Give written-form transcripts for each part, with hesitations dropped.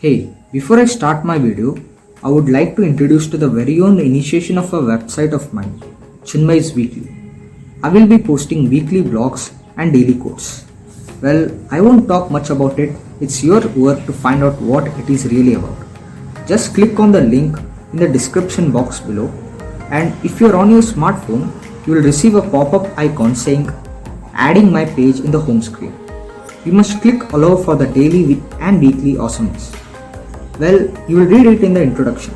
Hey, before I start my video, I would like to introduce to the very own initiation of a website of mine, Chinmay's Weekly. I will be posting weekly blogs and daily quotes. Well, I won't talk much about it, it's your work to find out what it is really about. Just click on the link in the description box below, and if you're on your smartphone, you will receive a pop-up icon saying adding my page in the home screen. You must click allow for the daily and weekly awesomeness. Well, you will read it in the introduction.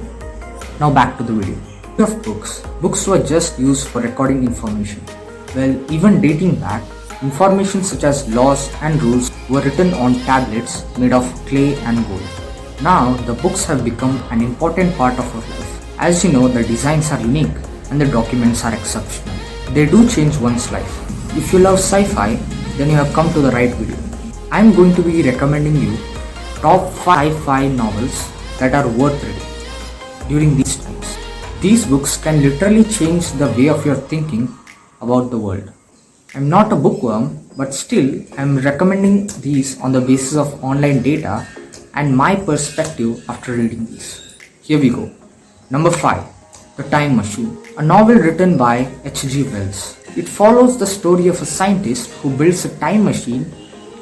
Now back to the video. Of books. Books were just used for recording information. Well, even dating back, information such as laws and rules were written on tablets made of clay and gold. Now, the books have become an important part of our life. As you know, the designs are unique and the documents are exceptional. They do change one's life. If you love sci-fi, then you have come to the right video. I am going to be recommending you top 5 sci-fi novels that are worth reading during these times. These books can literally change the way of your thinking about the world. I'm not a bookworm, but still I'm recommending these on the basis of online data and my perspective after reading these. Here we go. Number 5. The Time Machine. A novel written by H.G. Wells. It follows the story of a scientist who builds a time machine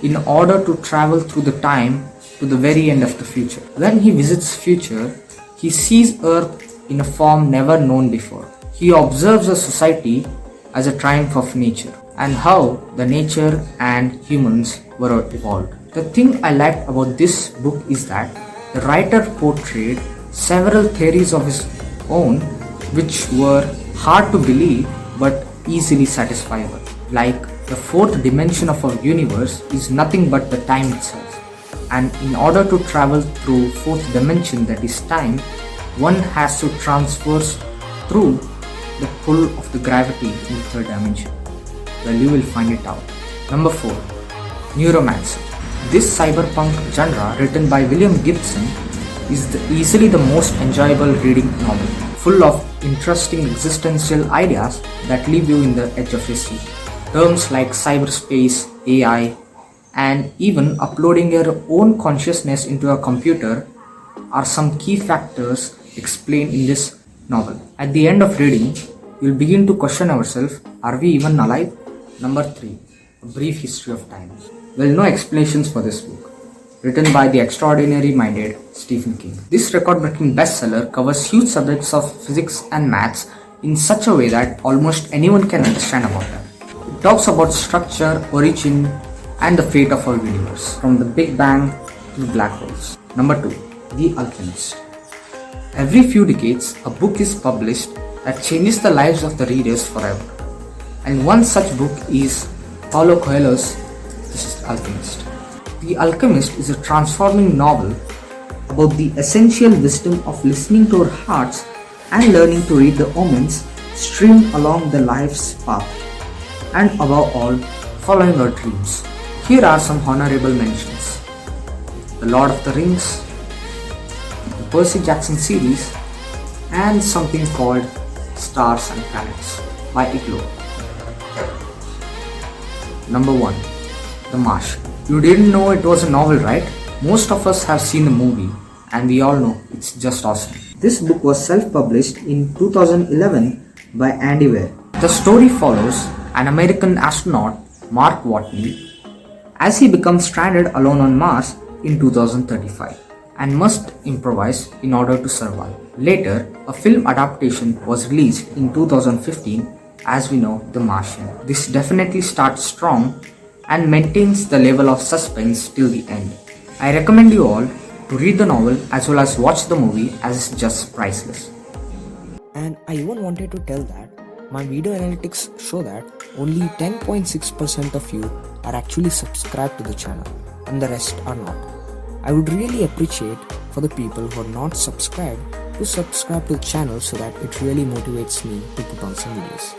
in order to travel through the time to the very end of the future. When he visits future, he sees Earth in a form never known before. He observes a society as a triumph of nature and how the nature and humans were evolved. The thing I liked about this book is that the writer portrayed several theories of his own which were hard to believe but easily satisfiable. Like the fourth dimension of our universe is nothing but the time itself. And in order to travel through fourth dimension, that is time, one has to transverse through the pull of the gravity in the third dimension. Well, you will find it out. Number 4. Neuromancer. This cyberpunk genre written by William Gibson is easily the most enjoyable reading novel, full of interesting existential ideas that leave you in the edge of your seat. Terms like cyberspace, AI, and even uploading your own consciousness into a computer are some key factors explained in this novel. At the end of reading, you'll begin to question ourselves, are we even alive? Number 3. A Brief History of Time. Well, no explanations for this book. Written by the extraordinary minded Stephen King. This record-breaking bestseller covers huge subjects of physics and maths in such a way that almost anyone can understand about them. It talks about structure, origin, and the fate of our universe, from the Big Bang to the black holes. Number 2. The Alchemist. Every few decades, a book is published that changes the lives of the readers forever. And one such book is Paulo Coelho's The Alchemist. The Alchemist is a transforming novel about the essential wisdom of listening to our hearts and learning to read the omens strewn along the life's path, and above all, following our dreams. Here are some honorable mentions: The Lord of the Rings, the Percy Jackson series, and something called Stars and Planets by Iglo. Number 1. The Martian. You didn't know it was a novel, right? Most of us have seen the movie, and we all know it's just awesome. This book was self-published in 2011 by Andy Weir. The story follows an American astronaut, Mark Watney, as he becomes stranded alone on Mars in 2035 and must improvise in order to survive. Later, a film adaptation was released in 2015, as we know, The Martian. This definitely starts strong and maintains the level of suspense till the end. I recommend you all to read the novel as well as watch the movie, as it's just priceless. And I even wanted to tell that my video analytics show that only 10.6% of you are actually subscribed to the channel and the rest are not. I would really appreciate for the people who are not subscribed to subscribe to the channel so that it really motivates me to put on some videos.